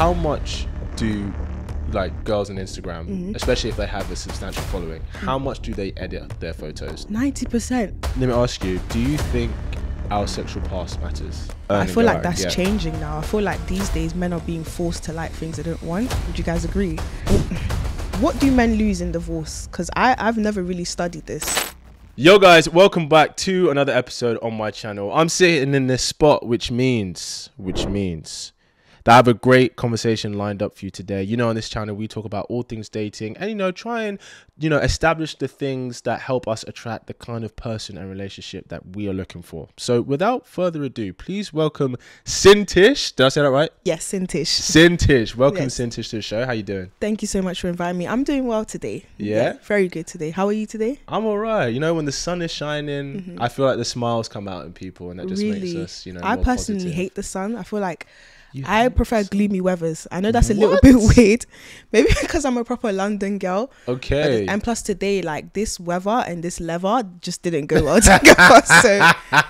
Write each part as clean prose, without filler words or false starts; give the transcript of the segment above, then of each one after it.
how much do like girls on Instagram, especially if they have a substantial following, how much do they edit their photos? 90%. Let me ask you, do you think our sexual past matters? I feel like that's changing now. I feel like these days men are being forced to like things they don't want. Would you guys agree? What do men lose in divorce? Because I've never really studied this. Yo guys, welcome back to another episode on my channel. I'm sitting in this spot, which means that I have a great conversation lined up for you today. You know, on this channel, we talk about all things dating and, try and, establish the things that help us attract the kind of person and relationship that we are looking for. So without further ado, please welcome Syntyche. Did I say that right? Yes, Syntyche. Syntyche. Welcome, yes. Syntyche, to the show. How you doing? Thank you so much for inviting me. I'm doing well today. Yeah? Very good today. How are you today? I'm all right. When the sun is shining, I feel like the smiles come out in people, and that just makes us, I more personally positive. hate the sun. I feel like I prefer gloomy weathers. I know that's a little bit weird. Maybe because I'm a proper London girl. Okay. And plus today, like this weather and this leather just didn't go well together. So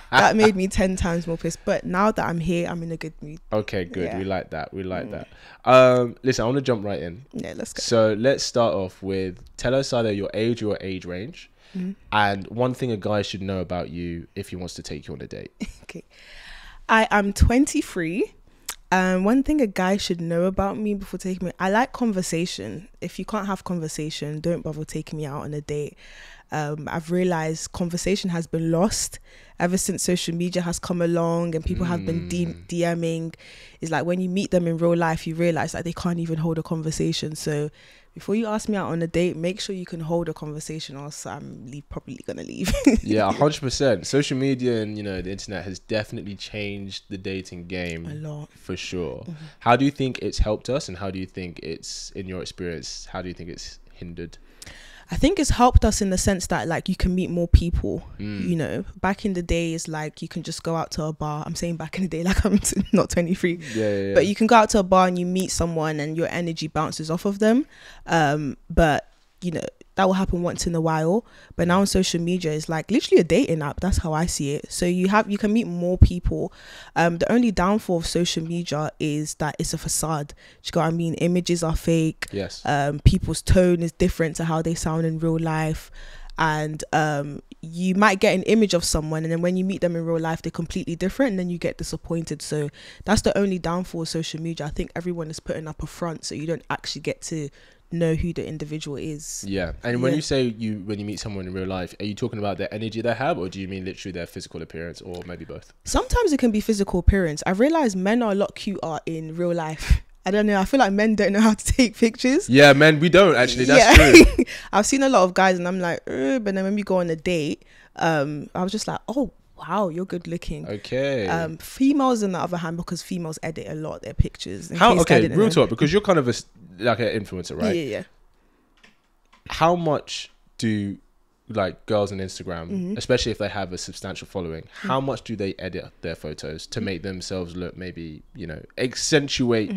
that made me 10 times more pissed. But now that I'm here, I'm in a good mood. Okay, good. Yeah. We like that. Listen, I want to jump right in. Yeah, let's go. So let's start off with, tell us either your age or your age range. And one thing a guy should know about you if he wants to take you on a date. Okay. I am 23. One thing a guy should know about me before taking me, I like conversation. If you can't have conversation, don't bother taking me out on a date. I've realized conversation has been lost ever since social media has come along and people have been DMing. It's like when you meet them in real life, you realize that they can't even hold a conversation. So before you ask me out on a date, make sure you can hold a conversation, or else I'm probably gonna leave. Yeah, 100%. Social media and the internet has definitely changed the dating game A lot. for sure. How do you think it's helped us, and how do you think it's, in your experience, how do you think it's hindered? I think it's helped us in the sense that like you can meet more people. Back in the day, it's like you can just go out to a bar. I'm saying back in the day, like I'm not 23. Yeah. But you can go out to a bar and you meet someone and your energy bounces off of them. But that will happen once in a while. But now on social media, it's like literally a dating app. That's how I see it. So you can meet more people. The only downfall of social media is that it's a facade. Do you know what I mean? Images are fake. Yes. People's tone is different to how they sound in real life. And you might get an image of someone, and then when you meet them in real life, they're completely different, and then you get disappointed. So that's the only downfall of social media. I think everyone is putting up a front, so you don't actually get to know who the individual is. Yeah. And when you say when you meet someone in real life, are you talking about their energy they have, or do you mean literally their physical appearance, or maybe both? Sometimes it can be physical appearance. I realized men are a lot cuter in real life. I don't know. I feel like men don't know how to take pictures. Yeah, men, we don't actually. That's true. I've seen a lot of guys and I'm like, but then when we go on a date, I was just like, oh, wow, you're good looking. Okay. Females, on the other hand, because females edit a lot of their pictures. Real talk, because you're kind of like an influencer, right? Yeah. How much do like girls on Instagram, especially if they have a substantial following, how much do they edit their photos to make themselves look, maybe accentuate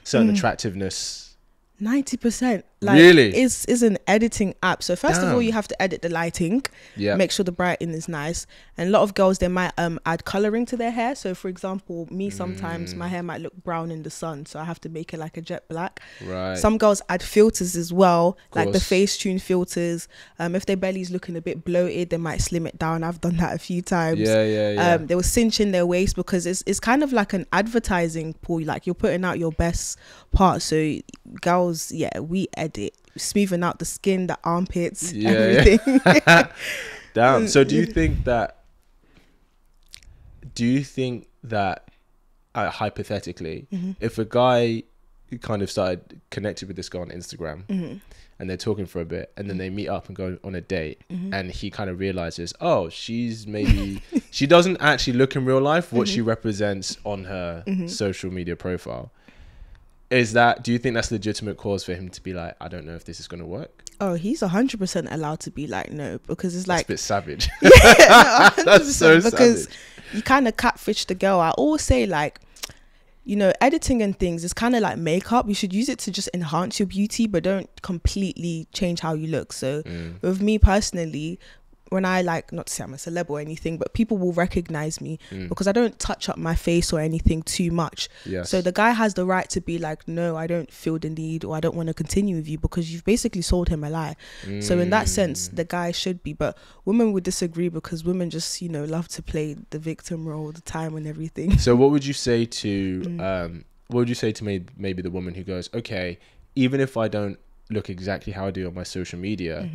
certain attractiveness? 90%. Really? Is an editing app. So first of all, you have to edit the lighting. Yeah. Make sure the brighting is nice. And a lot of girls, they might add coloring to their hair. So for example, me sometimes my hair might look brown in the sun, so I have to make it like a jet black. Right. Some girls add filters as well, like the Facetune filters. If their belly's looking a bit bloated, they might slim it down. I've done that a few times. Yeah. They will cinch in their waist, because it's kind of like an advertising pool. Like you're putting out your best part. So girls, we edit, smoothing out the skin, the armpits, everything. Damn. So do you think that hypothetically, if a guy kind of started connected with this girl on Instagram and they're talking for a bit, and then they meet up and go on a date, and he kind of realizes, oh, she's maybe she doesn't actually look in real life what she represents on her social media profile, do you think that's legitimate cause for him to be like, I don't know if this is going to work? Oh, he's 100% allowed to be like, no, because it's like... That's a bit savage. Yeah, no, that's so because savage. You kind of catfish the girl. I always say, like, editing and things is kind of like makeup. You should use it to just enhance your beauty, but don't completely change how you look. So with me personally, when I like, not to say I'm a celeb or anything, but people will recognize me because I don't touch up my face or anything too much. Yes. So the guy has the right to be like, no, I don't feel the need, or I don't want to continue with you, because you've basically sold him a lie. So in that sense, the guy should be. But women would disagree, because women just, you know, love to play the victim role all the time and everything. So what would you say to maybe the woman who goes, okay, even if I don't look exactly how I do on my social media,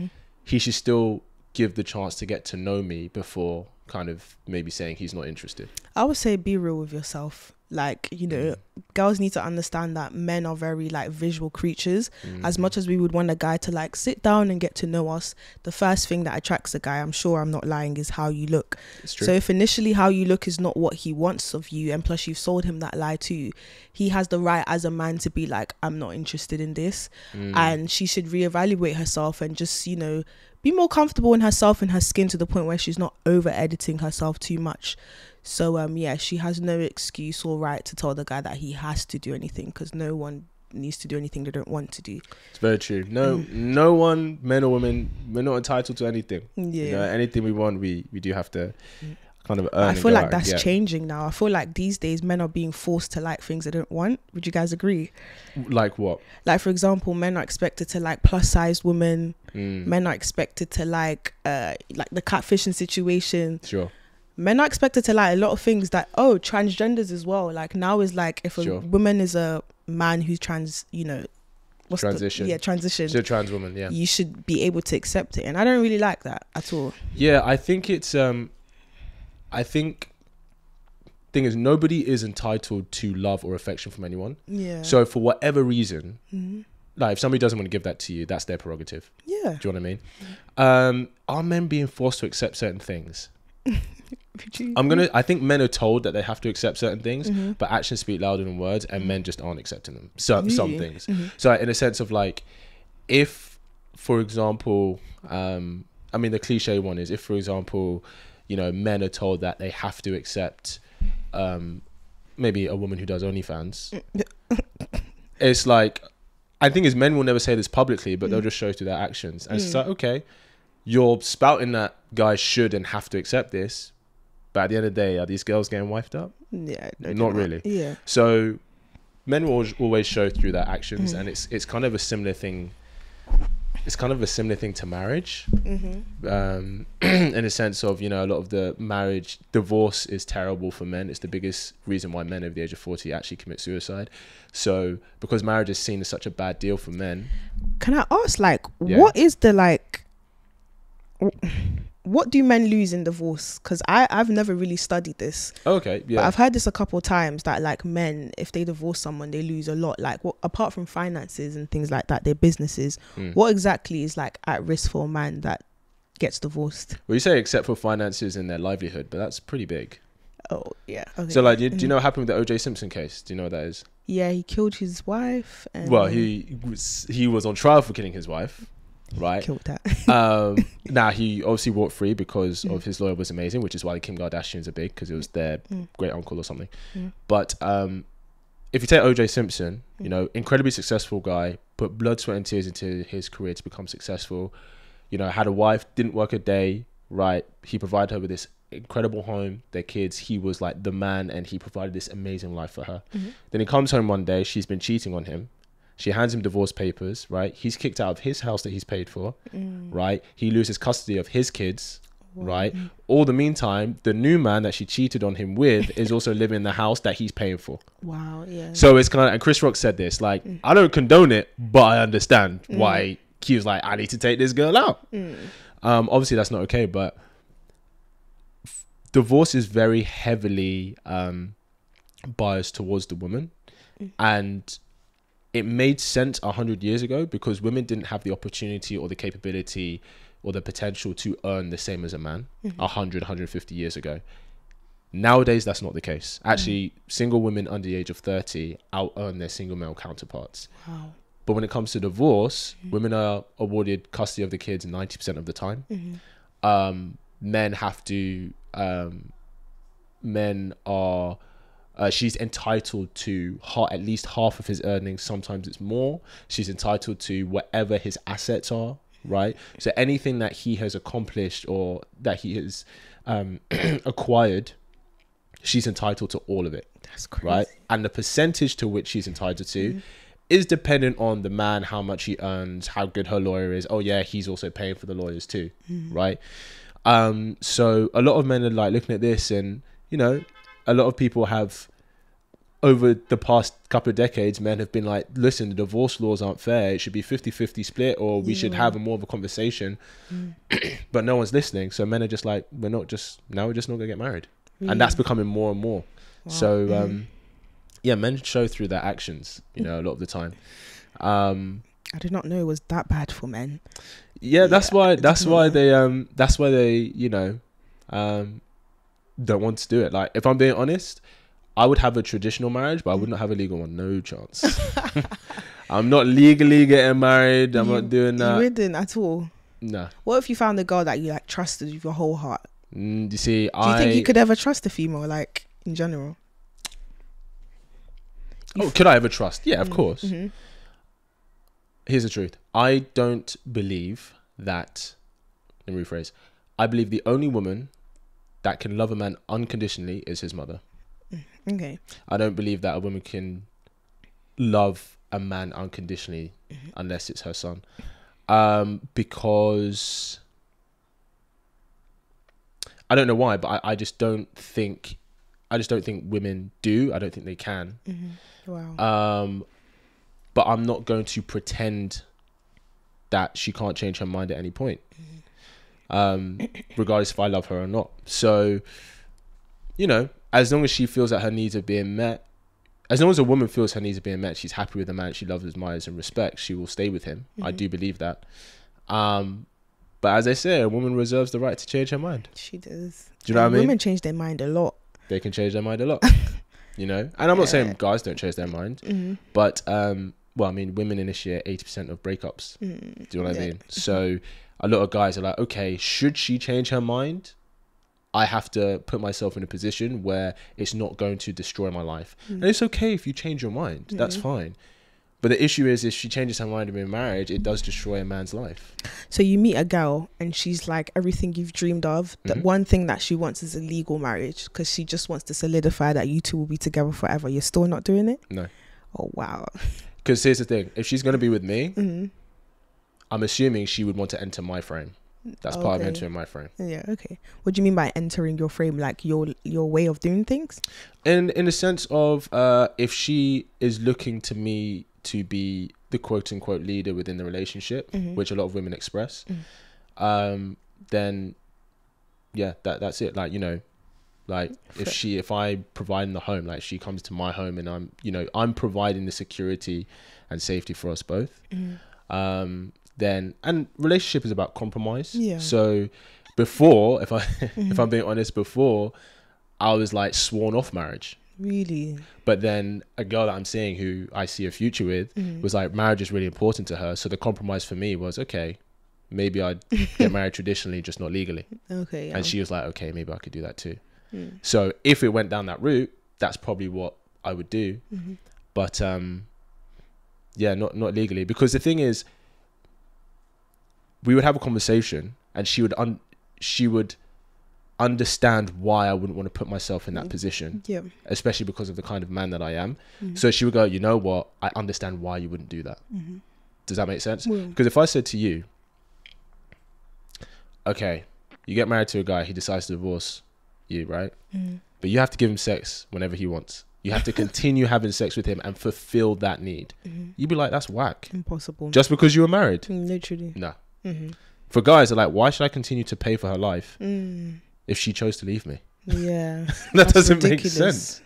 he should still give the chance to get to know me before kind of maybe saying he's not interested? I would say be real with yourself. Like, you know, girls need to understand that men are very like visual creatures. As much as we would want a guy to like sit down and get to know us, the first thing that attracts a guy, I'm sure I'm not lying, is how you look. It's true. So if initially how you look is not what he wants of you, and plus you've sold him that lie too, he has the right as a man to be like, I'm not interested in this. And she should reevaluate herself and just, you know, be more comfortable in herself and her skin, to the point where she's not over editing herself too much. So yeah, she has no excuse or right to tell the guy that he has to do anything, because no one needs to do anything they don't want to do. It's very true. No one, men or women, we're not entitled to anything. Yeah. You know, anything we want, we do have to kind of earn. I feel like that's changing now. I feel like these days men are being forced to like things they don't want. Would you guys agree? Like what? Like, for example, men are expected to like plus size women. Men are expected to like the catfishing situation. Sure. Men are expected to like a lot of things that, transgenders as well. Like now is like, if a woman is a man who's trans, you know, transition. She's a trans woman, yeah. You should be able to accept it. And I don't really like that at all. Yeah, I think it's, thing is, nobody is entitled to love or affection from anyone. Yeah. So for whatever reason, like if somebody doesn't want to give that to you, that's their prerogative. Yeah. Do you know what I mean? Are men being forced to accept certain things? I think men are told that they have to accept certain things, but actions speak louder than words, and men just aren't accepting them. Some things. So in a sense of like, if, for example, I mean, the cliche one is, if, for example, you know, men are told that they have to accept maybe a woman who does OnlyFans. It's like, I think as men will never say this publicly, but they'll just show through their actions. And it's like, okay, you're spouting that guys should and have to accept this, but at the end of the day, are these girls getting wifed up? Yeah, no, not really. Yeah. So men will always show through their actions, and it's kind of a similar thing. It's kind of a similar thing to marriage, in a sense of, you know, a lot of the divorce is terrible for men. It's the biggest reason why men over the age of 40 actually commit suicide. So because marriage is seen as such a bad deal for men. Can I ask, like, what is the, like, what do men lose in divorce? Because I've never really studied this. Okay, yeah. But I've heard this a couple of times, that like men, if they divorce someone, they lose a lot. Like, apart from finances and things like that, their businesses. What exactly is like at risk for a man that gets divorced? Well, you say except for finances and their livelihood, but that's pretty big. Oh yeah. Okay. So like, do you know what happened with the O.J. Simpson case? Do you know what that is? Yeah, he killed his wife. And well, he was on trial for killing his wife. Right. Killed that. Now he obviously walked free because of his lawyer was amazing, which is why the Kim Kardashians are big, because it was their great uncle or something. But if you take O.J. Simpson, you know, incredibly successful guy, put blood, sweat and tears into his career to become successful. You know, had a wife, didn't work a day. Right. He provided her with this incredible home, their kids. He was like the man, and he provided this amazing life for her. Then he comes home one day, she's been cheating on him. She hands him divorce papers, right? He's kicked out of his house that he's paid for, right? He loses custody of his kids, right? All the meantime, the new man that she cheated on him with is also living in the house that he's paying for. Wow, yeah. So it's kind of, and Chris Rock said this, like, I don't condone it, but I understand why he was like, I need to take this girl out. Obviously, that's not okay, but divorce is very heavily biased towards the woman. And it made sense 100 years ago because women didn't have the opportunity or the capability or the potential to earn the same as a man 100, 150 years ago. Nowadays, that's not the case. Actually, single women under the age of 30 out-earn their single male counterparts. Wow. But when it comes to divorce, women are awarded custody of the kids 90% of the time. Men have to... men are... she's entitled to at least half of his earnings. Sometimes it's more. She's entitled to whatever his assets are, right? So anything that he has accomplished or that he has acquired, she's entitled to all of it. That's crazy. Right? And the percentage to which she's entitled to is dependent on the man, how much he earns, how good her lawyer is. Oh yeah, he's also paying for the lawyers too, right? So a lot of men are like looking at this, and you know, a lot of people have, over the past couple of decades, men have been like, listen, the divorce laws aren't fair. It should be 50-50 split, or we should have more of a conversation. But no one's listening. So men are just like, we're just not gonna get married. And that's becoming more and more. Wow. So yeah, men show through their actions, you know, a lot of the time. I did not know it was that bad for men. Yeah, that's why they you know, don't want to do it. Like, if I'm being honest, I would have a traditional marriage, but I would not have a legal one. No chance. I'm not legally getting married. I'm not doing that. You wouldn't at all? No. What if you found a girl that you like trusted with your whole heart? You see, do you think you could ever trust a female, like, in general? Could I ever trust? Yeah, of course. Here's the truth. I don't believe that, let me rephrase, I believe the only woman that can love a man unconditionally is his mother. Okay. I don't believe that a woman can love a man unconditionally unless it's her son. Because I don't know why, but I just don't think women do. I don't think they can. Wow. But I'm not going to pretend that she can't change her mind at any point, regardless if I love her or not. So, you know, as long as she feels that her needs are being met, as long as a woman feels her needs are being met, she's happy with the man she loves, admires, and respects, she will stay with him. I do believe that. But as I say, a woman reserves the right to change her mind. She does. Do you know what I mean? Women change their mind a lot. They can change their mind a lot. You know? And I'm not saying guys don't change their mind. But, well, I mean, women initiate 80% of breakups. Do you know what I mean? So a lot of guys are like, okay, should she change her mind? I have to put myself in a position where it's not going to destroy my life. And it's okay if you change your mind. That's fine. But the issue is, if she changes her mind in marriage, it does destroy a man's life. So you meet a girl and she's like everything you've dreamed of. The one thing that she wants is a legal marriage, because she just wants to solidify that you two will be together forever. You're still not doing it? No. Oh, wow. Because here's the thing. If she's going to be with me, I'm assuming she would want to enter my frame. That's part of entering my frame. Yeah, okay. What do you mean by entering your frame? Like your way of doing things? In the sense of, if she is looking to me to be the quote unquote leader within the relationship, which a lot of women express, then yeah, that's it. Like, you know, like if I provide in the home, like she comes to my home and I'm providing the security and safety for us both. Then, and relationship is about compromise. Yeah. So before, if I'm being honest, before I was like sworn off marriage. Really? But then a girl that I'm seeing, who I see a future with, was like, marriage is really important to her. So the compromise for me was, okay, maybe I'd get married traditionally, just not legally. Okay. Yeah. And she was like, okay, maybe I could do that too. So if it went down that route, that's probably what I would do. But yeah, not legally. Because the thing is, we would have a conversation and she would understand why I wouldn't want to put myself in that position, especially because of the kind of man that I am. So she would go, you know what, I understand why you wouldn't do that. Does that make sense? Because if I said to you, okay, you get married to a guy, he decides to divorce you, right? But you have to give him sex whenever he wants. You have to continue having sex with him and fulfill that need. You'd be like, that's whack. Impossible. Just because you were married? Literally. No. For guys, they're like, why should I continue to pay for her life if she chose to leave me? Yeah. That doesn't make sense.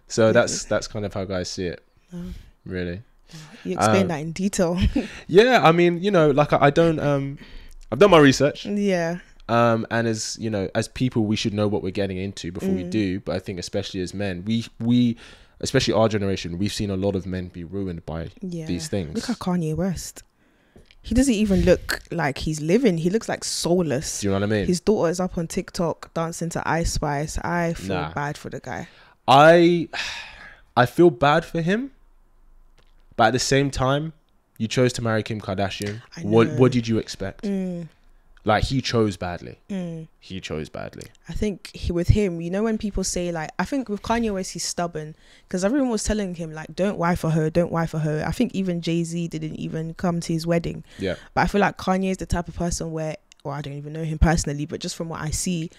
So that's kind of how guys see it. Really. You explain that in detail. Yeah, I mean, you know, like I've done my research. Yeah. And as you know, as people, we should know what we're getting into before we do. But I think especially as men, we especially our generation, we've seen a lot of men be ruined by these things. Look at Kanye West. He doesn't even look like he's living. He looks like soulless. Do you know what I mean? His daughter is up on TikTok dancing to Ice Spice. I feel bad for the guy. I feel bad for him, but at the same time, You chose to marry Kim Kardashian. I know. What did you expect? Like, he chose badly. He chose badly. I think with him, you know, when people say, like, I think with Kanye West, he's stubborn because everyone was telling him, like, don't wife for her, don't wife for her. I think even Jay-Z didn't even come to his wedding. Yeah. But I feel like Kanye is the type of person where, well, I don't even know him personally, but just from what I see,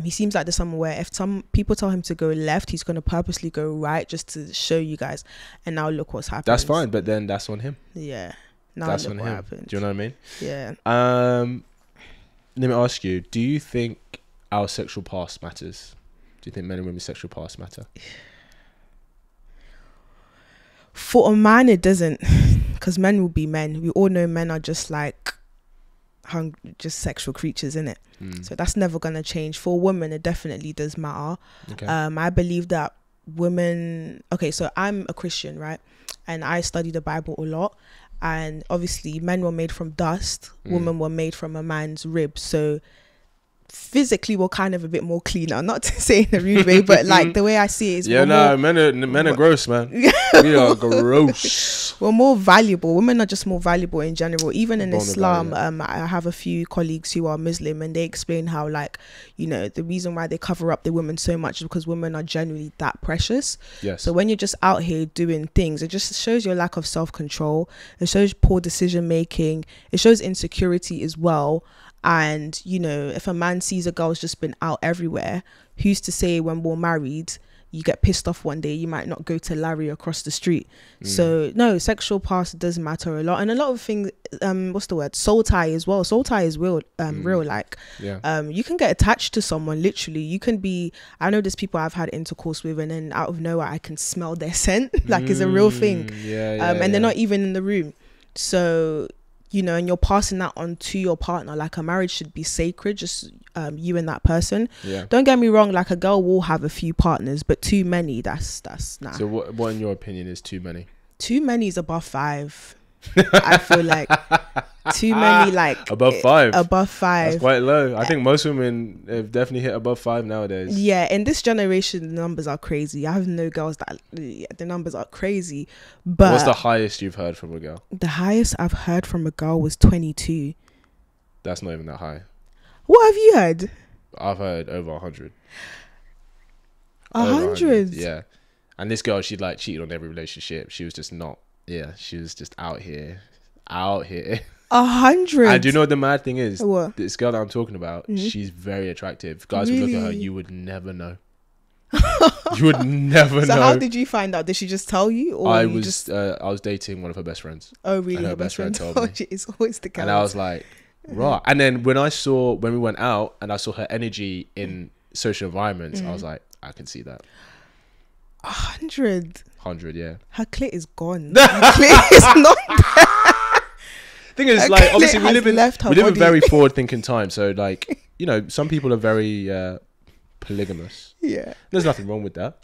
he seems like there's someone where if some people tell him to go left, he's going to purposely go right just to show you guys. And now look what's happened. That's fine, but then that's on him. Yeah. Now that's look on what him. happened. Do you know what I mean? Yeah. Let me ask you, do you think our sexual past matters? Do you think men and women's sexual past matter? For a man, it doesn't, because men will be men. We all know men are just like just sexual creatures, innit? So that's never gonna change. For a woman, it definitely does matter. Okay. I believe that women. Okay, so I'm a Christian, right? And I study the Bible a lot. And obviously, men were made from dust. Women were made from a man's rib. So physically, we're kind of a bit more cleaner. Not to say in a rude way, but like the way I see it is, men are gross, man. We are gross. We're more valuable. Women are just more valuable in general. Even in Islam, I have a few colleagues who are Muslim, and they explain how, like, you know, the reason why they cover up the women so much is because women are generally that precious. Yes. So when you're just out here doing things, it just shows your lack of self-control. It shows poor decision making. It shows insecurity as well. And, you know, if a man sees a girl's just been out everywhere, who's to say when we're married, you get pissed off one day, you might not go to Larry across the street. So no, sexual past does matter a lot. And a lot of things, what's the word? Soul tie as well. Soul tie is real, real. Like, you can get attached to someone, literally. You can be, I know there's people I've had intercourse with, and then out of nowhere, I can smell their scent. Like, it's a real thing. And they're not even in the room. So, you know, and you're passing that on to your partner. Like, a marriage should be sacred, just you and that person. Don't get me wrong, like, a girl will have a few partners, but too many, that's nah. So what in your opinion is too many? Too many is above 5. I feel like too many, like above 5. That's quite low. I think most women have definitely hit above 5 nowadays. Yeah, in this generation, the numbers are crazy. I have no girls that the numbers are crazy. But what's the highest you've heard from a girl? The highest I've heard from a girl was 22. That's not even that high. What have you heard? I've heard over 100. 100? Yeah. And this girl, she'd like cheated on every relationship. She was just not. Yeah, she was just out here. 100. And do you know what the mad thing is? What? This girl that I'm talking about, she's very attractive. Guys would look at her, you would never know. You would never know. So how did you find out? Did she just tell you? Or I was dating one of her best friends. Oh, really? And her best friend told me. It's always the guy. And I was like, right. And then when we went out and I saw her energy in social environments, I was like, I can see that. 100. 100, yeah. Her clit is gone. Her clit is not there. Thing is, like, obviously we live in very forward thinking time. So, like, you know, some people are very polygamous. Yeah. There's nothing wrong with that.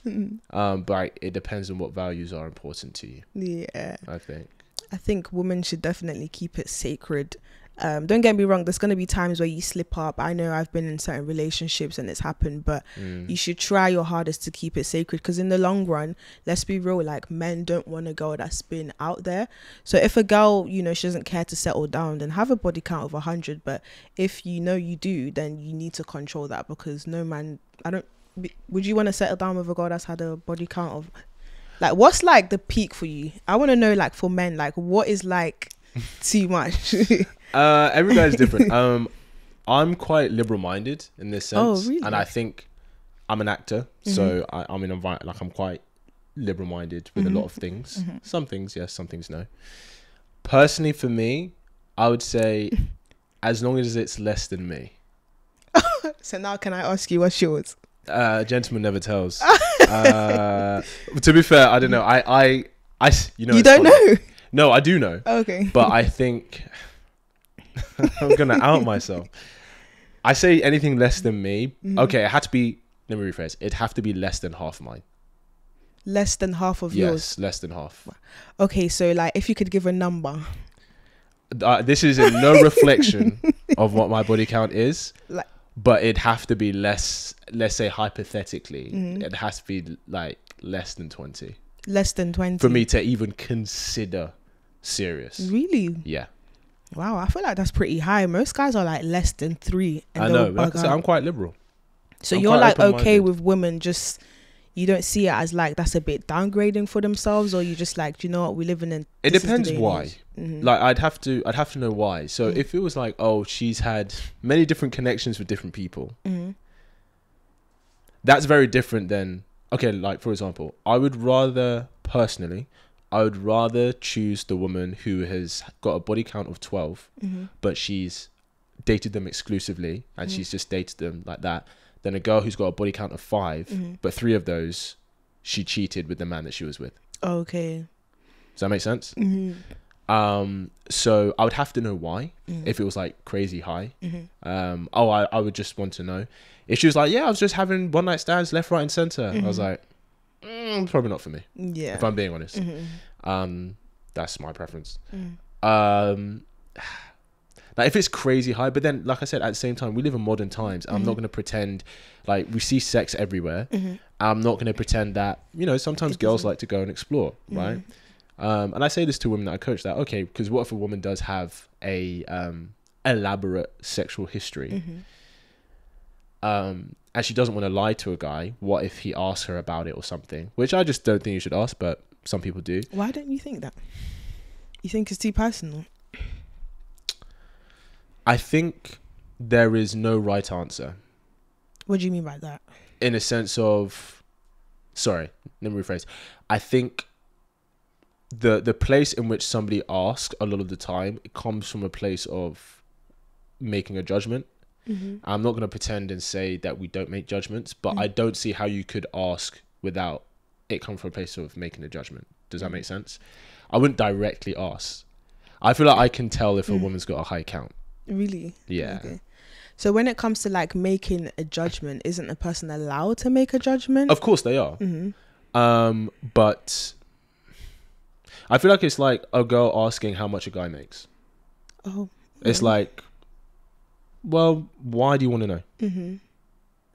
But it depends on what values are important to you. Yeah. I think women should definitely keep it sacred. Don't get me wrong, there's going to be times where you slip up. I know I've been in certain relationships and it's happened, but you should try your hardest to keep it sacred, because in the long run, let's be real, like, men don't want a girl that's been out there. So if a girl, you know, she doesn't care to settle down, then have a body count of 100. But if you know you do, then you need to control that, because no man, would you want to settle down with a girl that's had a body count of, like, what's like the peak for you? I want to know, like, for men, like, what is like too much? Every guy is different. I'm quite liberal-minded in this sense. Oh, really? And I think I'm an actor, so I'm in I'm quite liberal-minded with a lot of things. Some things yes, some things no. Personally, for me, I would say as long as it's less than me. So now can I ask you, what's yours? Gentleman never tells. To be fair, I don't know. You know, you don't know? No, I do know. Okay. But I think I'm gonna out myself. I say anything less than me. Okay, it had to be. Let me rephrase. It'd have to be less than half mine. Less than half of yours? Yes, less than half. Okay, so like, if you could give a number. This is in no reflection of what my body count is. Like, but it'd have to be less. Let's say hypothetically, it has to be like less than 20. Less than 20 for me to even consider serious. Really? Yeah. Wow, I feel like that's pretty high. Most guys are like less than 3. And I know. Like I said, I'm quite liberal. So I'm you're quite like okay open-minded. with women just, you don't see it as like that's a bit downgrading for themselves, or you just like, do you know what, we live in It depends why. Mm-hmm. Like I'd have to know why. So if it was like, oh, she's had many different connections with different people, that's very different than, okay, like for example, I would rather choose the woman who has got a body count of 12, but she's dated them exclusively and she's just dated them like that, than a girl who's got a body count of 5, but 3 of those she cheated with the man that she was with. Okay. Does that make sense? So I would have to know why. If it was like crazy high, I would just want to know. If she was like, yeah, I was just having one night stands left, right, and center, I was like, probably not for me. Yeah. If I'm being honest, that's my preference. Like if it's crazy high, but then like I said, at the same time, we live in modern times. I'm not going to pretend like we see sex everywhere. I'm not going to pretend that, you know, sometimes girls like to go and explore, right? And I say this to women that I coach, that okay, because what if a woman does have a elaborate sexual history, and she doesn't want to lie to a guy? What if he asks her about it or something? Which I just don't think you should ask, but some people do. Why don't you think that? You think it's too personal? I think there is no right answer. What do you mean by that? In a sense of, sorry, let me rephrase. I think the place in which somebody asks a lot of the time, it comes from a place of making a judgment. I'm not going to pretend and say that we don't make judgments, but I don't see how you could ask without it coming from a place of making a judgment. Does that make sense? I wouldn't directly ask. I feel like I can tell if a woman's got a high count. Really? Yeah. Okay. So when it comes to like making a judgment, isn't a person allowed to make a judgment? Of course they are. But I feel like it's like a girl asking how much a guy makes. Oh. It's like, well, why do you want to know?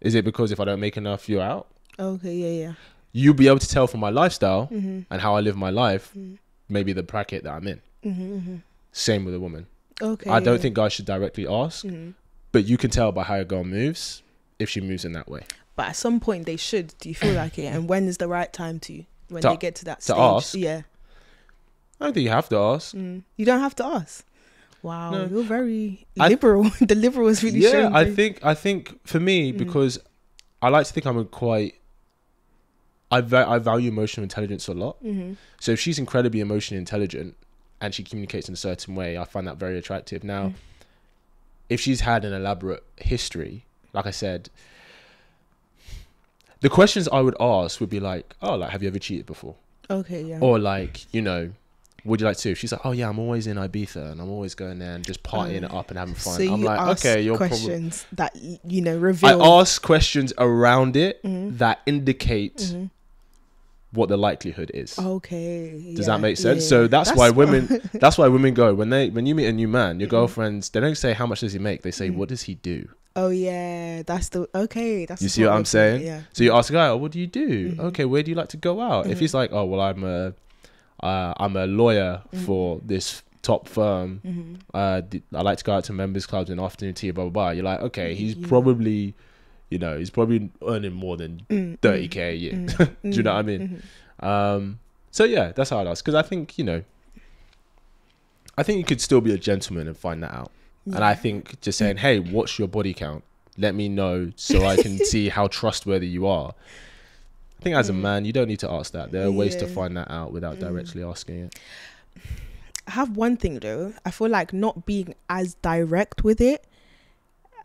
Is it because if I don't make enough, you're out? Okay, yeah. You'll be able to tell from my lifestyle and how I live my life, maybe the bracket that I'm in. Same with a woman. Okay. I don't think guys should directly ask, but you can tell by how a girl moves if she moves in that way. But at some point they should. Do you feel like it? And when is the right time to? When they get to that to stage? ask? Yeah. I don't think you have to ask. You don't have to ask. Wow, No. you're very liberal. The liberal is really showing. Yeah, I think for me, because I like to think I'm I value emotional intelligence a lot. So if she's incredibly emotionally intelligent and she communicates in a certain way, I find that very attractive. Now, if she's had an elaborate history, like I said, the questions I would ask would be like, oh, like, have you ever cheated before? Okay, yeah. Or like, you know, would you like to? If she's like, oh yeah, I'm always in Ibiza and I'm always going there and just partying it up and having fun. So I'm you like, ask okay, you're questions that, you know, I reveal. ask questions around it that indicate what the likelihood is. Okay. Does that make sense? So that's why women that's why women go when you meet a new man, your girlfriends, they don't say how much does he make, they say what does he do? Oh yeah, that's the that's you the see what smart I'm way to saying? do it, yeah. So you ask a guy, oh, what do you do? Okay, where do you like to go out? If he's like, oh well, I'm a lawyer for this top firm, I like to go out to members clubs and afternoon tea, blah blah blah, you're like, okay, he's probably, you know, he's probably earning more than 30k a year. Do you know what I mean? So yeah, that's how I'd ask, because I think, you know, I think you could still be a gentleman and find that out. And I think just saying, hey, what's your body count? Let me know so I can see how trustworthy you are. I think as a man, you don't need to ask that. There are ways to find that out without directly asking it. I have one thing though. I feel like not being as direct with it,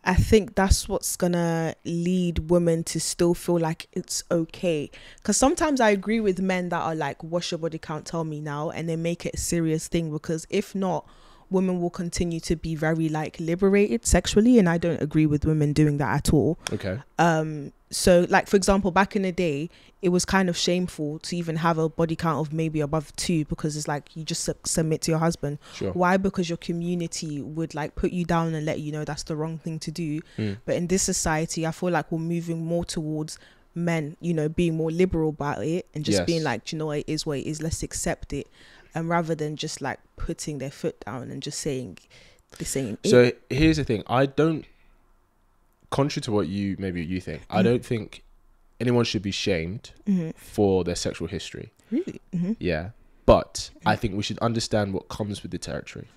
I think that's what's gonna lead women to still feel like it's okay. Because sometimes I agree with men that are like, what's your body count? Tell me now. And they make it a serious thing, because if not, women will continue to be very like liberated sexually, and I don't agree with women doing that at all. Okay. So like, for example, back in the day, it was kind of shameful to even have a body count of maybe above 2, because it's like you just submit to your husband. Sure. Why? Because your community would like put you down and let you know that's the wrong thing to do. But in this society, I feel like we're moving more towards men, you know, being more liberal about it and just being like, you know, it is what it is, let's accept it. and rather than just like putting their foot down and just saying this ain't it. So here's the thing. I don't, contrary to what you think, I don't think anyone should be shamed for their sexual history. Really? Yeah. But I think we should understand what comes with the territory.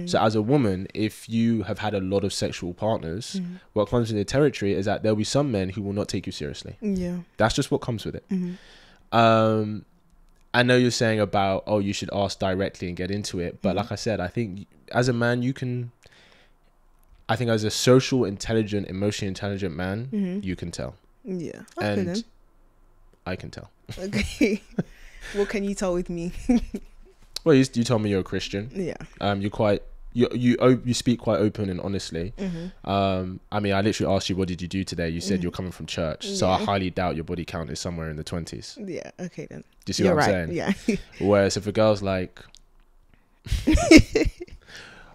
So as a woman, if you have had a lot of sexual partners, what comes with the territory is that there'll be some men who will not take you seriously. Yeah. That's just what comes with it. I know you're saying about, oh, you should ask directly and get into it. But like I said, I think as a man, I think as a social, intelligent, emotionally intelligent man, you can tell. Yeah. Okay, and then. I can tell. Okay. What can you tell with me? Well, you told me you're a Christian. Yeah. You're quite, you speak quite open and honestly. I mean, I literally asked you, what did you do today? You said you're coming from church. So I highly doubt your body count is somewhere in the 20s. Yeah. Okay then. Do you see what I'm saying? Yeah. Whereas if a girl's like,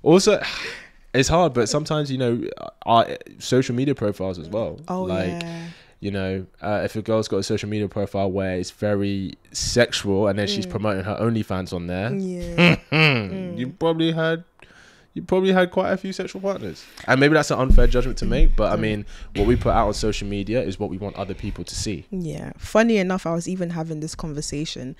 also, it's hard, but sometimes, our social media profiles as well. Oh, like, yeah. If a girl's got a social media profile where it's very sexual and then she's promoting her OnlyFans on there, you probably had quite a few sexual partners. And maybe that's an unfair judgment to make, but I mean, what we put out on social media is what we want other people to see. Yeah. Funny enough, I was even having this conversation.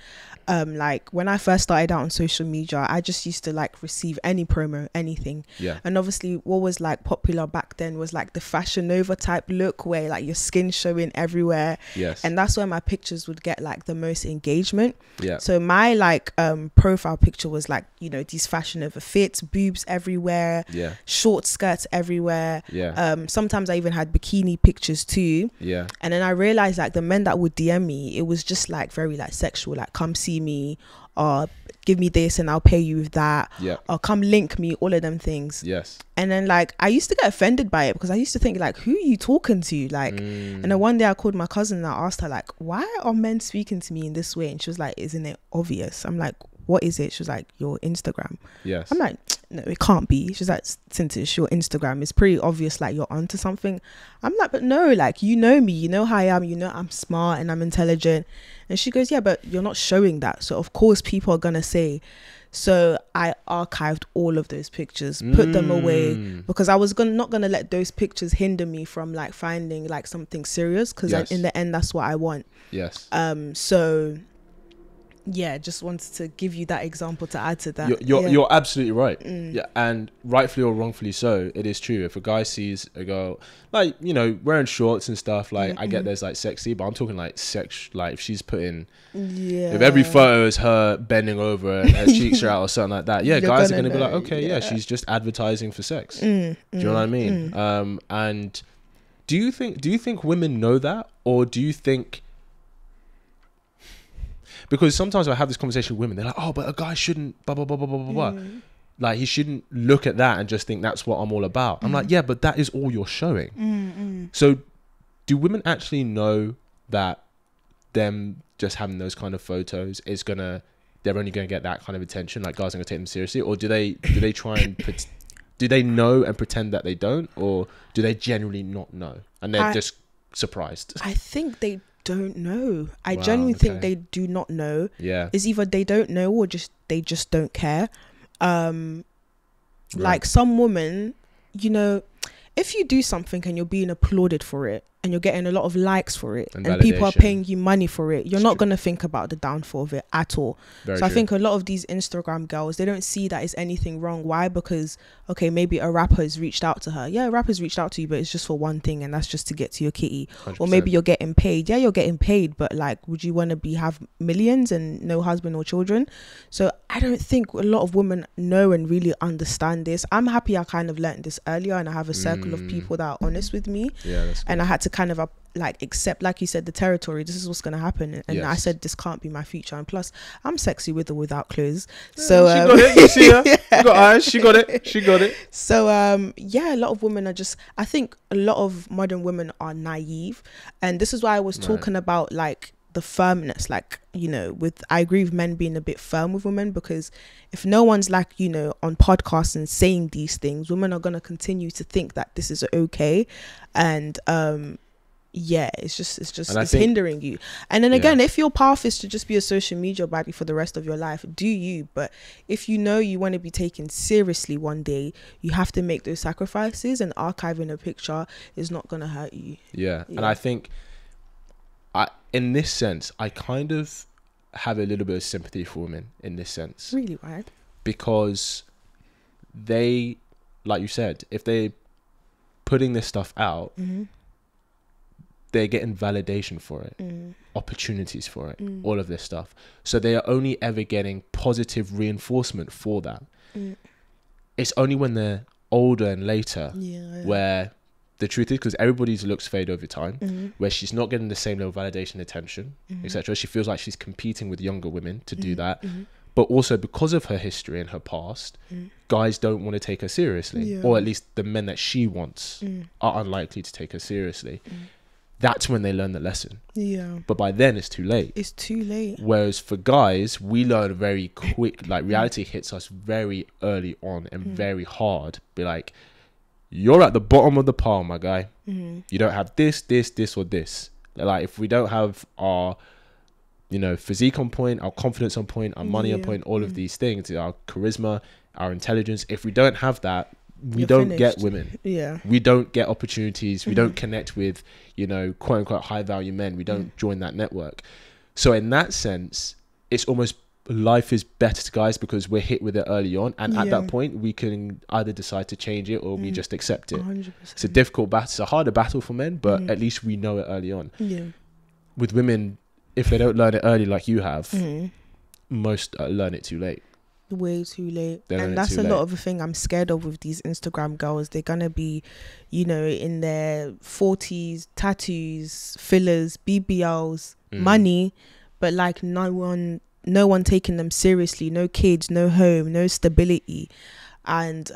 Like when I first started out on social media, I just used to like receive any promo, anything. Yeah. And obviously what was like popular back then was like the Fashion Nova type look where like your skin showing everywhere. Yes. And that's where my pictures would get like the most engagement. Yeah. So my like profile picture was like, these Fashion Nova fits, boobs everywhere. Yeah. Short skirts everywhere. Yeah. Sometimes I even had bikini pictures too. Yeah. And then I realized like the men that would DM me, it was just like very like sexual, like come see me or give me this and I'll pay you with that. Yeah. Or come link me, all of them things. Yes. And then like I used to get offended by it because I used to think like, who are you talking to? Like, and then one day I called my cousin and I asked her like, why are men speaking to me in this way? And she was like, isn't it obvious? I'm like, what is it? She was like, your Instagram. Yes. I'm like, no, it can't be. She's like, Syntyche, your Instagram is pretty obvious, like you're onto something. I'm like, but no, like, you know me, you know how I am, I'm smart and I'm intelligent. And she goes, yeah, but you're not showing that. So of course people are gonna say. So I archived all of those pictures, put them away, because I was not gonna let those pictures hinder me from like finding like something serious, because in the end that's what I want. Yes. So yeah, just wanted to give you that example to add to that. You're absolutely right. Yeah, and rightfully or wrongfully so, it is true. If a guy sees a girl like wearing shorts and stuff, like I get there's like sexy, but I'm talking like sex. Like if she's putting, if every photo is her bending over and her cheeks are out or something like that, guys are gonna be like, okay, she's just advertising for sex. Do you know what I mean? And do you think women know that, or do you think? Because sometimes I have this conversation with women, they're like, oh, but a guy shouldn't blah, blah, blah, blah, blah, blah, blah. Like, he shouldn't look at that and just think that's what I'm all about. I'm like, yeah, but that is all you're showing. So do women actually know that them just having those kind of photos is they're only going to get that kind of attention? Like, guys are going to take them seriously? Or do they try and do they know and pretend that they don't? Or do they genuinely not know? And they're just surprised? I think they don't know. I genuinely think they do not know. Yeah. It's either they don't know or they just don't care. Like some women, if you do something and you're being applauded for it and you're getting a lot of likes for it and people are paying you money for it, you're not going to think about the downfall of it at all. I think a lot of these Instagram girls, they don't see that it's anything wrong. Why? Because okay, maybe a rapper has reached out to her. Yeah, a rapper's reached out to you, but it's just for one thing, and that's just to get to your kitty. 100%. Or maybe you're getting paid. Yeah, you're getting paid, but like, would you want to have millions and no husband or children? So I don't think a lot of women know and really understand this. I'm happy I kind of learned this earlier, and I have a circle of people that are honest with me. Yeah, that's good. And I had to kind of like accept, like you said, the territory. This is what's going to happen, and I said this can't be my future. And plus, I'm sexy with or without clothes. So she got it. You see her? You got eyes. She got it. She got it. So a lot of women are I think a lot of modern women are naive, and this is why I was talking about like the firmness, like I agree with men being a bit firm with women, because if no one's like on podcasts and saying these things, women are going to continue to think that this is okay. And yeah, it's And I think, hindering you. And then yeah, again, if your path is to just be a social media baddie for the rest of your life, do you? But if you know you want to be taken seriously one day, you have to make those sacrifices, and archiving a picture is not going to hurt you. yeah. Yeah. And I think, in this sense, I kind of have a little bit of sympathy for women in this sense, Really, right? because they, like you said, if they're putting this stuff out, Mm-hmm. they're getting validation for it, opportunities for it, all of this stuff. So they are only ever getting positive reinforcement for that. It's only when they're older and later where the truth is, because everybody's looks fade over time, where she's not getting the same level of validation, attention, etc. She feels like she's competing with younger women to do that. But also because of her history and her past, guys don't want to take her seriously, or at least the men that she wants are unlikely to take her seriously. That's when they learn the lesson. Yeah. But by then it's too late. It's too late. Whereas for guys, we learn very quick, like reality hits us very early on and very hard. Be like, you're at the bottom of the pile, my guy. You don't have this, or this. Like if we don't have our, physique on point, our confidence on point, our money on point, all of these things, our charisma, our intelligence, if we don't have that, we don't get women. Yeah. We don't get opportunities. We don't connect with, quote unquote high value men. We don't join that network. So in that sense, it's almost life is better to guys because we're hit with it early on. And at that point, we can either decide to change it or we just accept it. 100%. It's a difficult battle. It's a harder battle for men, but at least we know it early on. Yeah. With women, if they don't learn it early like you have, most learn it too late. Way too late. And that's a lot of the thing I'm scared of with these Instagram girls. They're gonna be, in their 40s, tattoos, fillers, BBLs, money, but like no one taking them seriously, no kids, no home, no stability. And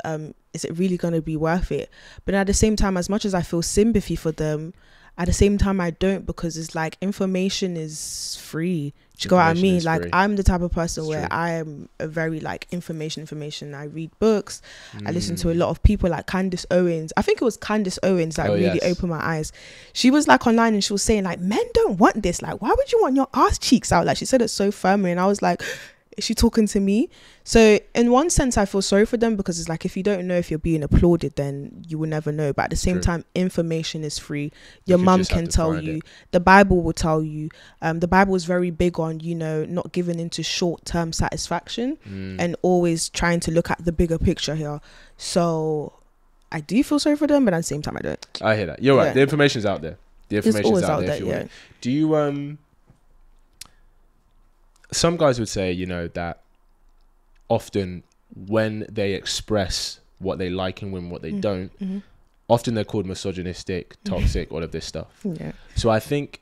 is it really gonna be worth it? But at the same time, as much as I feel sympathy for them, at the same time I don't, because it's like information is free. Do you know what I mean? Like, I'm the type of person where I am a very like information. I read books. I listen to a lot of people like Candace Owens. I think it was Candace Owens that really opened my eyes. She was like online and she was saying like, men don't want this. Like, why would you want your ass cheeks out? Like, she said it so firmly and I was like, is she talking to me? So in one sense I feel sorry for them, because it's like, if you don't know if you're being applauded, then you will never know. But at the same time, information is free. Your mum can tell you, the Bible will tell you. The Bible is very big on, not giving into short-term satisfaction and always trying to look at the bigger picture here. So I do feel sorry for them, but at the same time I don't. I hear that. You're right. The information's out there. The information's out there if you want it. Do you some guys would say, that often when they express what they like in women, what they don't, often they're called misogynistic, toxic, all of this stuff. Yeah. So I think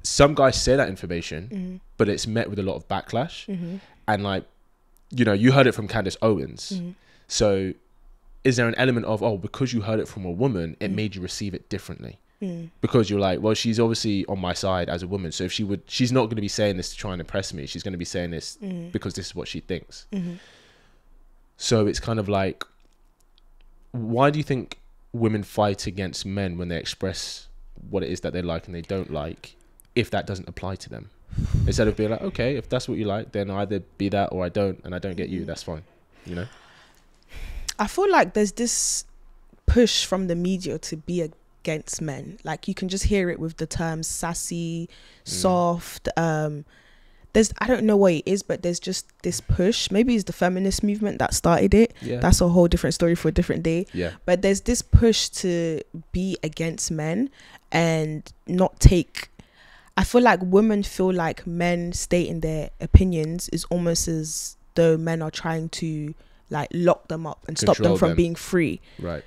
some guys say that information, but it's met with a lot of backlash. And like, you heard it from Candace Owens. So is there an element of, because you heard it from a woman, it made you receive it differently? Because you're like, well, she's obviously on my side as a woman, so if she's not going to be saying this to try and impress me. She's going to be saying this because this is what she thinks. So it's kind of like, why do you think women fight against men when they express what it is that they like and they don't like, if that doesn't apply to them? Instead of being like, okay, if that's what you like, then either be that or I don't, and I don't get you, that's fine. I feel like there's this push from the media to be against men. Like, you can just hear it with the terms sassy, soft. There's, I don't know what it is, but there's just this push. Maybe it's the feminist movement that started it. That's a whole different story for a different day. But there's this push to be against men and not take. I feel like women feel like men stating their opinions is almost as though men are trying to like lock them up and stop them from being free. Right.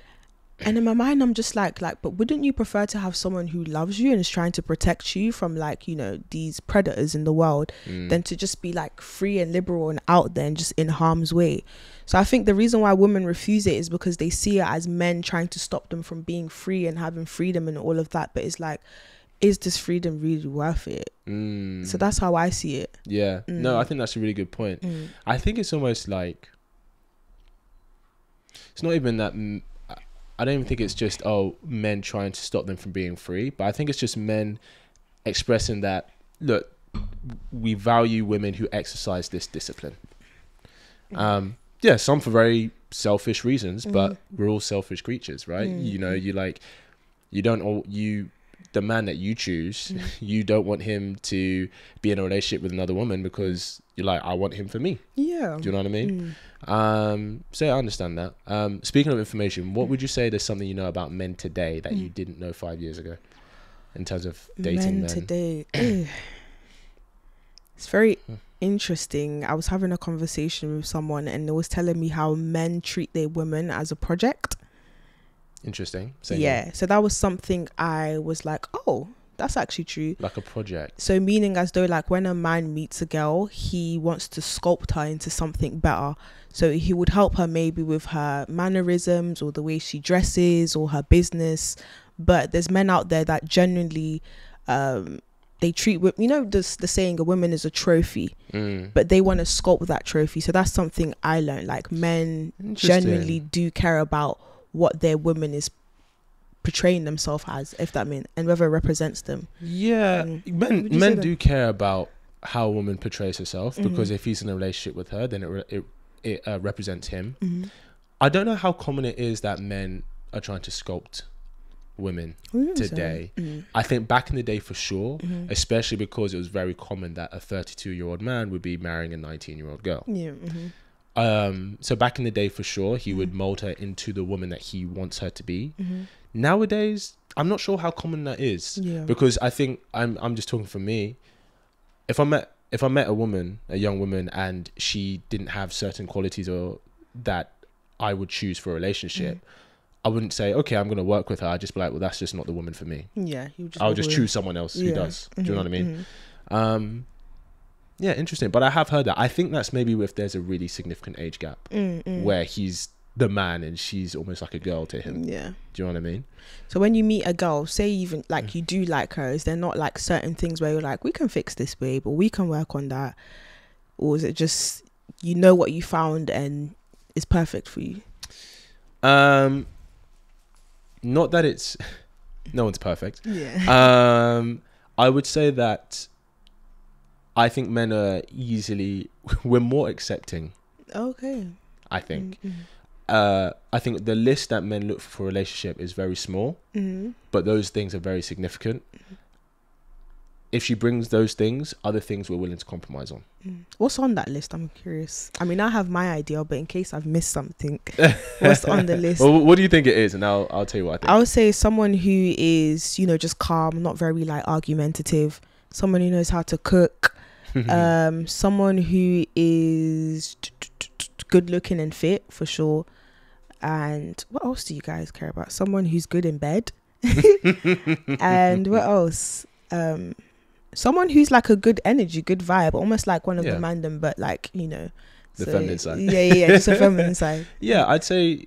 And in my mind, I'm just like, but wouldn't you prefer to have someone who loves you and is trying to protect you from like, these predators in the world than to just be like free and liberal and out there and just in harm's way? So I think the reason why women refuse it is because they see it as men trying to stop them from being free and having freedom and all of that. But it's like, is this freedom really worth it? So that's how I see it. Yeah. No, I think that's a really good point. I think it's almost like, it's not even that I don't even think it's just men trying to stop them from being free, but I think it's just men expressing that, look, we value women who exercise this discipline. Some for very selfish reasons, but we're all selfish creatures, right? You know, the man that you choose, you don't want him to be in a relationship with another woman because you're like, I want him for me. Yeah. Do you know what I mean? So I understand that. Speaking of information, what would you say there's something you know about men today that you didn't know 5 years ago in terms of dating men? Today? It's very interesting. I was having a conversation with someone and they was telling me how men treat their women as a project. Interesting. So that was something I was like, oh, that's actually true. Like a project. So meaning as though like when a man meets a girl, he wants to sculpt her into something better. So he would help her maybe with her mannerisms or the way she dresses or her business. But there's men out there that genuinely they treat, you know, the saying, a woman is a trophy, but they want to sculpt that trophy. So that's something I learned. Like men genuinely do care about what their woman is portraying themselves as, if that means, and whether it represents them. Men do care about how a woman portrays herself, because if he's in a relationship with her, then it represents him. I don't know how common it is that men are trying to sculpt women today. I think back in the day for sure, especially because it was very common that a 32-year-old man would be marrying a 19-year-old girl. So back in the day for sure, he would mold her into the woman that he wants her to be. Nowadays, I'm not sure how common that is, because I think I'm just talking for me. If I met a woman, a young woman, and she didn't have certain qualities or that I would choose for a relationship, I wouldn't say, okay, I'm going to work with her. I'd just be like, well, that's just not the woman for me. I'll just choose someone else who does. Do you know what I mean? Yeah, interesting. But I have heard that. I think that's maybe if there's a really significant age gap where he's the man and she's almost like a girl to him. Do you know what I mean? So when you meet a girl, say even like you do like her, is there not like certain things where you're like, we can fix this, babe, or we can work on that? Or is it just, you know what you found and it's perfect for you? Not that it's no one's perfect. I would say that I think men are we're more accepting. I think I think the list that men look for a relationship is very small, but those things are very significant. If she brings those things, other things we're willing to compromise on. What's on that list? I'm curious. I mean, I have my idea, but in case I've missed something, what's on the list? Well, what do you think it is? And I'll tell you what I think. I would say someone who is, you know, just calm, not very like argumentative. Someone who knows how to cook. Someone who is good looking and fit for sure. And what else do you guys care about? Someone who's good in bed. And what else? Someone who's like a good energy, good vibe, almost like one of the mandem, but like, you know, the feminine side. Just a feminine side. I'd say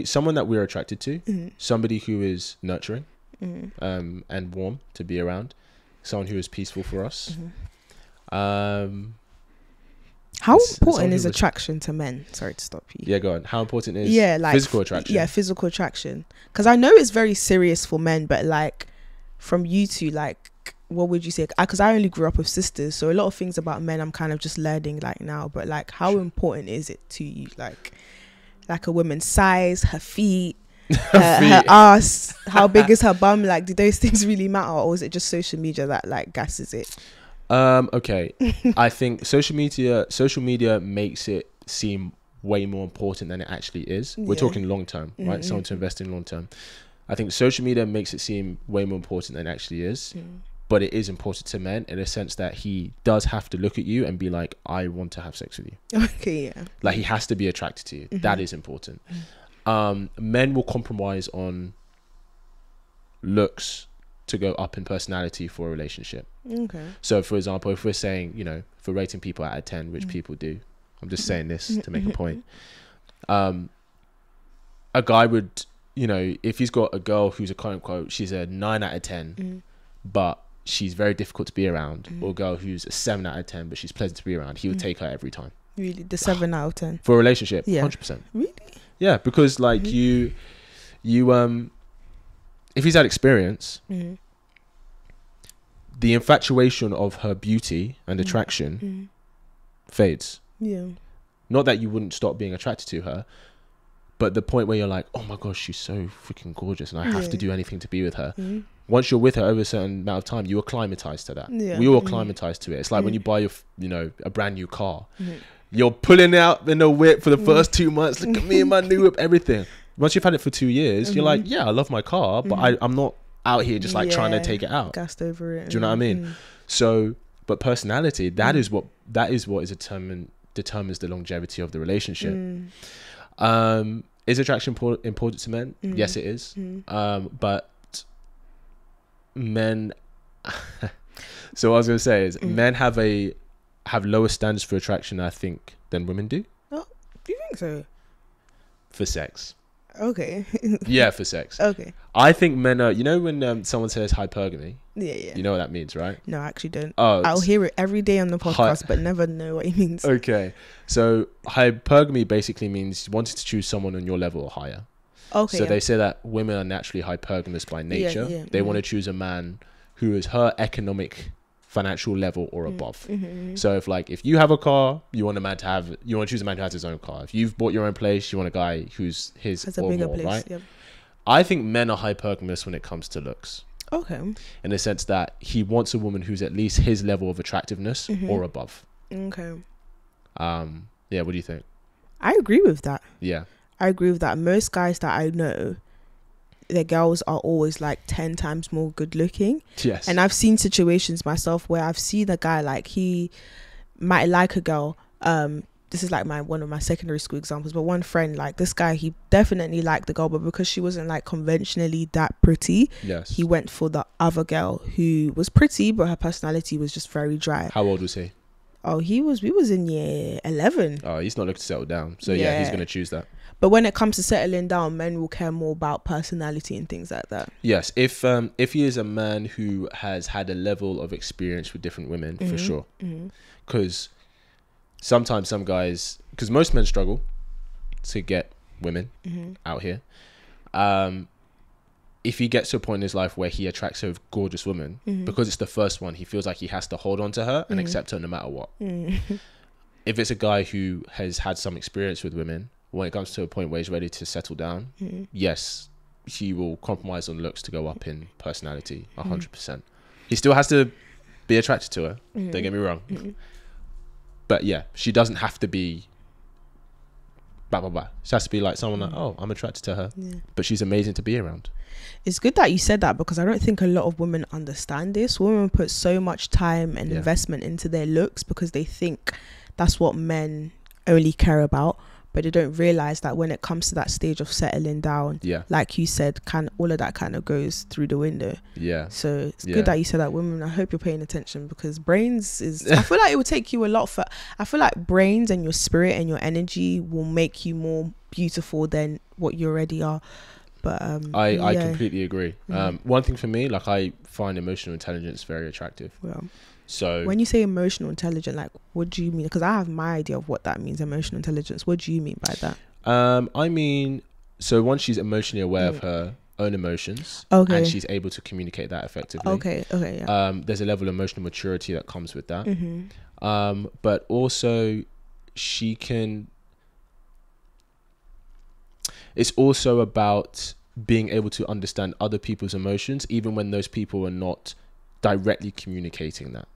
someone that we're attracted to, somebody who is nurturing, and warm to be around, someone who is peaceful for us. How important is attraction to men? Sorry to stop you. Yeah, go on. How important is like physical attraction? Yeah, physical attraction. Because I know it's very serious for men, but like from you two, like, what would you say? Because I only grew up with sisters, so a lot of things about men I'm kind of just learning like now. But like, how important is it to you? Like a woman's size, her feet, her ass, how big is her bum? Like, do those things really matter, or is it just social media that like gasses it? Okay, I think social media makes it seem way more important than it actually is. We're talking long term, right? Someone to invest in long term. I think social media makes it seem way more important than it actually is. But it is important to men in a sense that he does have to look at you and be like, I want to have sex with you. Like, he has to be attracted to you. That is important. Men will compromise on looks to go up in personality for a relationship. So for example, if we're saying, you know, for rating people out of 10, which people do, I'm just saying this to make a point. A guy would, you know, if he's got a girl who's a quote unquote, she's a 9 out of 10, but she's very difficult to be around, or a girl who's a 7 out of 10, but she's pleasant to be around, he would take her every time. Really? The 7 out of 10? For a relationship? Yeah. 100%. Really? Yeah, because like you if he's had experience, the infatuation of her beauty and attraction fades. Yeah. Not that you wouldn't stop being attracted to her, but the point where you're like, oh my gosh, she's so freaking gorgeous and I have to do anything to be with her. Once you're with her over a certain amount of time, you acclimatize to that. Yeah. We all acclimatize to it. It's like when you buy a brand new car, you're pulling out in the whip for the first 2 months. Look at me and my new whip, everything. Once you've had it for 2 years, you're like, yeah, I love my car, but I'm not out here just like trying to take it out. Gassed over it. Do you know what I mean? So, but personality, that is what determines the longevity of the relationship. Is attraction important to men? Yes, it is. But men so what I was going to say is men have lower standards for attraction, I think, than women do. Oh, do you think so? For sex. Okay. Yeah, for sex. Okay. I think men are, when someone says hypergamy, Yeah. you know what that means, right? No, I actually don't. Oh, I'll hear it every day on the podcast, but never know what it means. Okay. So hypergamy basically means wanting to choose someone on your level or higher. Okay. So they say that women are naturally hypergamous by nature. Yeah. They want to choose a man who is her economic, financial level or above. So if you have a car, you want to choose a man who has his own car. If you've bought your own place, you want a guy who's his has a or bigger more, place. right? Yep. I think men are hypergamous when it comes to looks. Okay. In the sense that he wants a woman who's at least his level of attractiveness or above. Okay. Yeah, what do you think? I agree with that. Yeah. I agree with that. Most guys that I know, their girls are always like 10 times more good looking. Yes. And I've seen situations myself where I've seen a guy like he might like a girl. This is like one of my secondary school examples, but one friend, like this guy, he definitely liked the girl, but because she wasn't like conventionally that pretty, he went for the other girl who was pretty, but her personality was just very dry. How old was he? Oh, we was in year 11. Oh, he's not looking to settle down. So yeah, he's going to choose that. But when it comes to settling down, men will care more about personality and things like that. Yes, if he is a man who has had a level of experience with different women, for sure. Because sometimes some guys, because most men struggle to get women out here. If he gets to a point in his life where he attracts a gorgeous woman, because it's the first one, he feels like he has to hold on to her and accept her no matter what. If it's a guy who has had some experience with women, when it comes to a point where he's ready to settle down, yes, he will compromise on looks to go up in personality 100%. He still has to be attracted to her, don't get me wrong. But yeah, she doesn't have to be blah blah blah. She has to be like someone like, oh, I'm attracted to her, but she's amazing to be around. It's good that you said that, because I don't think a lot of women understand this. Women put so much time and investment into their looks because they think that's what men only care about, but they don't realize that when it comes to that stage of settling down, like you said, all of that kind of goes through the window. So it's good that you said that. Women, I hope you're paying attention, because brains is I feel like it will take you a lot for I feel like brains and your spirit and your energy will make you more beautiful than what you already are. But I completely agree. One thing for me, like, I find emotional intelligence very attractive. So when you say emotional intelligent, like, what do you mean? Because I have my idea of what that means, emotional intelligence. What do you mean by that? I mean, so once she's emotionally aware of her own emotions, and she's able to communicate that effectively. There's a level of emotional maturity that comes with that. But also it's also about being able to understand other people's emotions, even when those people are not directly communicating that.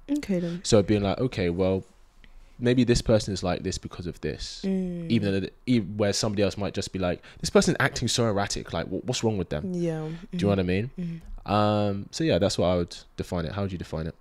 So being like, okay, well, maybe this person is like this because of this, even where somebody else might just be like, this person's acting so erratic, like, what's wrong with them? Do you know what I mean? So yeah, that's what I would define it. How would you define it?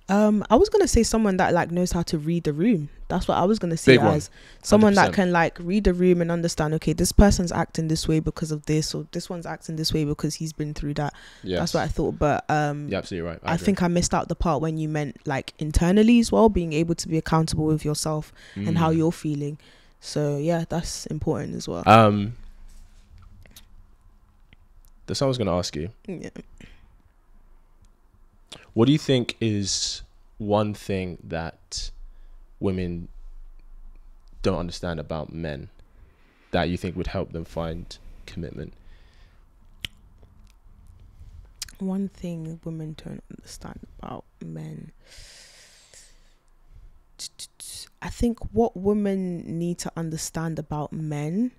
I was gonna say someone that like knows how to read the room. That's what I was gonna say, as someone 100%. That can like read the room and understand, okay, this person's acting this way because of this, or this one's acting this way because he's been through that. That's what I thought. But you're absolutely right. I think I missed out the part when you meant like internally as well, being able to be accountable with yourself and how you're feeling. So yeah, that's important as well. That's what I was gonna ask you. What do you think is one thing that women don't understand about men that you think would help them find commitment? One thing women don't understand about men. I think what women need to understand about men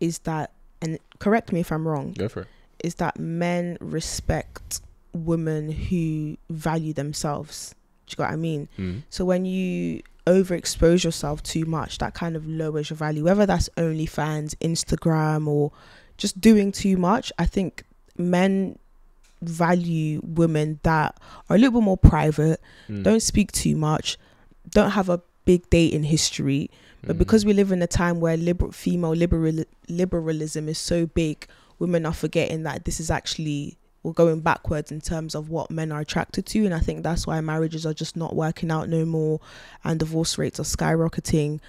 is that, and correct me if I'm wrong, Go for it. is that men respect women who value themselves. Do you get what I mean? So when you overexpose yourself too much, that kind of lowers your value, whether that's OnlyFans, Instagram, or just doing too much. I think men value women that are a little bit more private, don't speak too much, don't have a big dating history. But because we live in a time where female liberalism is so big, women are forgetting that this is actually, we're going backwards in terms of what men are attracted to. And I think that's why marriages are just not working out no more, and divorce rates are skyrocketing,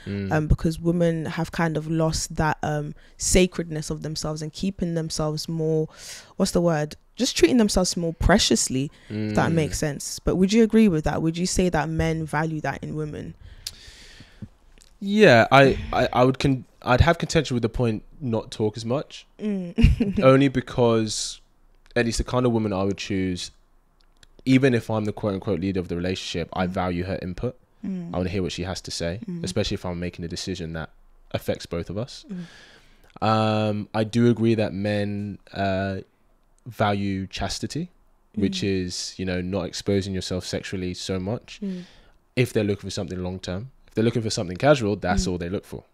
because women have kind of lost that sacredness of themselves and keeping themselves more, what's the word? Just treating themselves more preciously, if that makes sense. But would you agree with that? Would you say that men value that in women? Yeah, I'd have contention with the point not talk as much. Only because at least the kind of woman I would choose, even if I'm the quote unquote leader of the relationship, I value her input. I want to hear what she has to say, especially if I'm making a decision that affects both of us. I do agree that men value chastity, which is, you know, not exposing yourself sexually so much if they're looking for something long term. If they're looking for something casual, that's all they look for.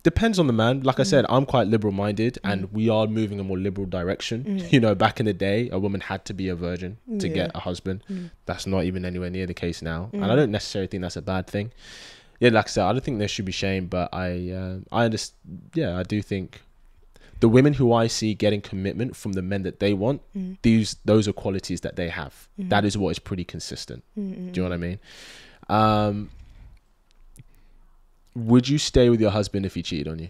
Depends on the man. Like I said, I'm quite liberal minded, and we are moving a more liberal direction. You know, back in the day, a woman had to be a virgin to get a husband. That's not even anywhere near the case now, and I don't necessarily think that's a bad thing. Yeah, like I said, I don't think there should be shame, but I understand. Yeah, I do think the women who I see getting commitment from the men that they want, those are qualities that they have. That is what is pretty consistent. Do you know what I mean? Would you stay with your husband if he cheated on you?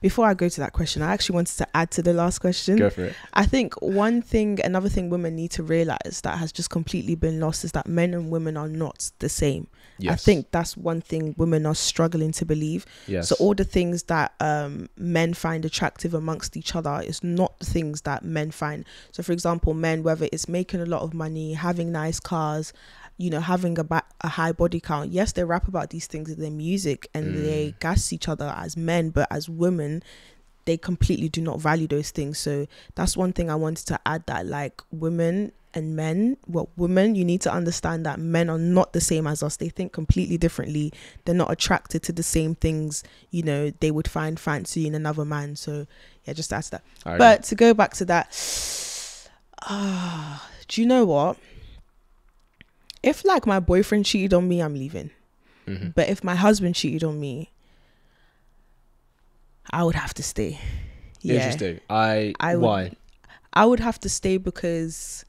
Before I go to that question, I actually wanted to add to the last question. Go for it. I think another thing women need to realize that has just completely been lost is that men and women are not the same. Yes. I think that's one thing women are struggling to believe. Yes. So all the things that men find attractive amongst each other is not the things that men find. So for example, men, whether it's making a lot of money, having nice cars, you know, having a high body count. Yes, they rap about these things in their music and they gas each other as men, but as women, they completely do not value those things. So that's one thing I wanted to add, that like women and men, women, you need to understand that men are not the same as us. They think completely differently. They're not attracted to the same things, you know, they would find fancy in another man. So yeah, just ask that. But to go back to that, do you know what? If like my boyfriend cheated on me, I'm leaving. But if my husband cheated on me, I would have to stay. Yeah. Interesting. Why? I would have to stay because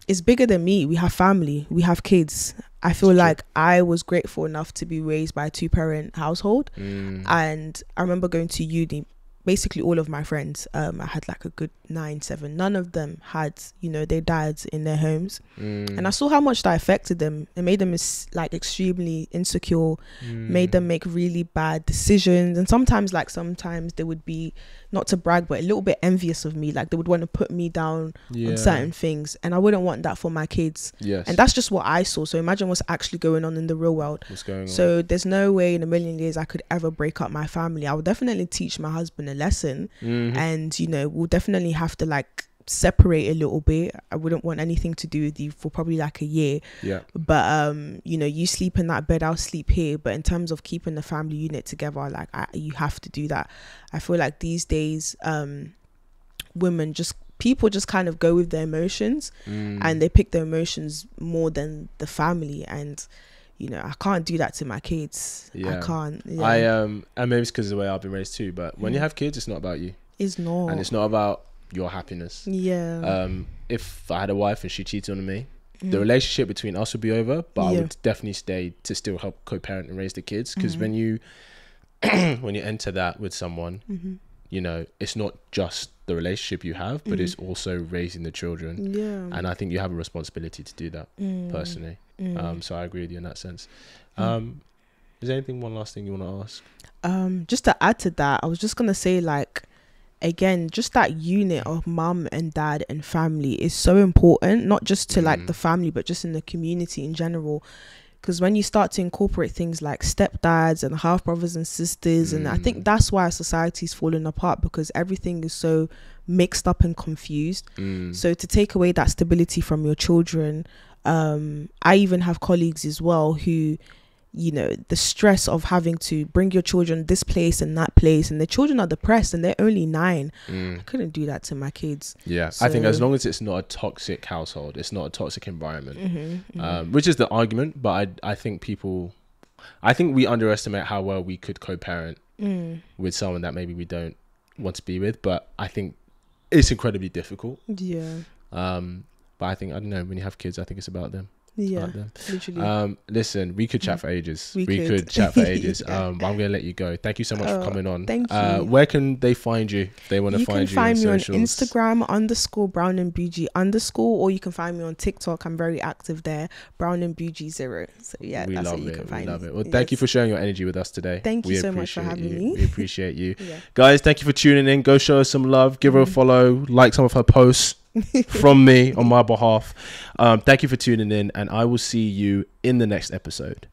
it's bigger than me. We have family. We have kids. I feel like I was grateful enough to be raised by a 2-parent household. And I remember going to uni. Basically all of my friends, I had like a good 9, 7. None of them had, you know, their dads in their homes. And I saw how much that affected them. It made them like extremely insecure, made them make really bad decisions. And sometimes they would be, not to brag, but a little bit envious of me. Like they would want to put me down on certain things. And I wouldn't want that for my kids. Yes. And that's just what I saw. So imagine what's actually going on in the real world. What's going on? So there's no way in a million years I could ever break up my family. I would definitely teach my husband a lesson. And, you know, we'll definitely have to like separate a little bit. I wouldn't want anything to do with you for probably like a year. But you know, you sleep in that bed, I'll sleep here. But in terms of keeping the family unit together, like you have to do that. I feel like these days people just kind of go with their emotions, and they pick their emotions more than the family. And you know, I can't do that to my kids. I can't. And maybe it's because of the way I've been raised too, but when you have kids, it's not about you. It's not. And it's not about your happiness. If I had a wife and she cheated on me, the relationship between us would be over, but I would definitely stay to still help co-parent and raise the kids. Because when you enter that with someone, you know, it's not just the relationship you have, but it's also raising the children. Yeah. And I think you have a responsibility to do that personally. So I agree with you in that sense. Is there anything, one last thing you want to ask? Just to add to that, I was just gonna say, like, again, just that unit of mum and dad and family is so important, not just to like the family, but just in the community in general. Because when you start to incorporate things like stepdads and half brothers and sisters, and I think that's why society's falling apart, because everything is so mixed up and confused. So to take away that stability from your children, I even have colleagues as well who, you know, the stress of having to bring your children this place and that place, and the children are depressed and they're only 9. I couldn't do that to my kids. Yeah, so I think as long as it's not a toxic household, it's not a toxic environment, which is the argument. But I think we underestimate how well we could co-parent with someone that maybe we don't want to be with. But I think it's incredibly difficult. Yeah. But I think, I don't know, when you have kids, I think it's about them. Yeah, literally. Listen, we could chat for ages. We could chat for ages. But I'm gonna let you go. Thank you so much for coming on. Thank you. Where can they find you if they want to find you? You can find me on socials? Instagram _brownandbougie_, or you can find me on TikTok. I'm very active there, brownandbougie0. So yeah, we that's love what you it. can find. We love it. Well, thank you for sharing your energy with us today. Thank you so much for having me. We appreciate you. Guys, thank you for tuning in. Go show us some love. Give her a follow. Like some of her posts. From me on my behalf. Thank you for tuning in, and I will see you in the next episode.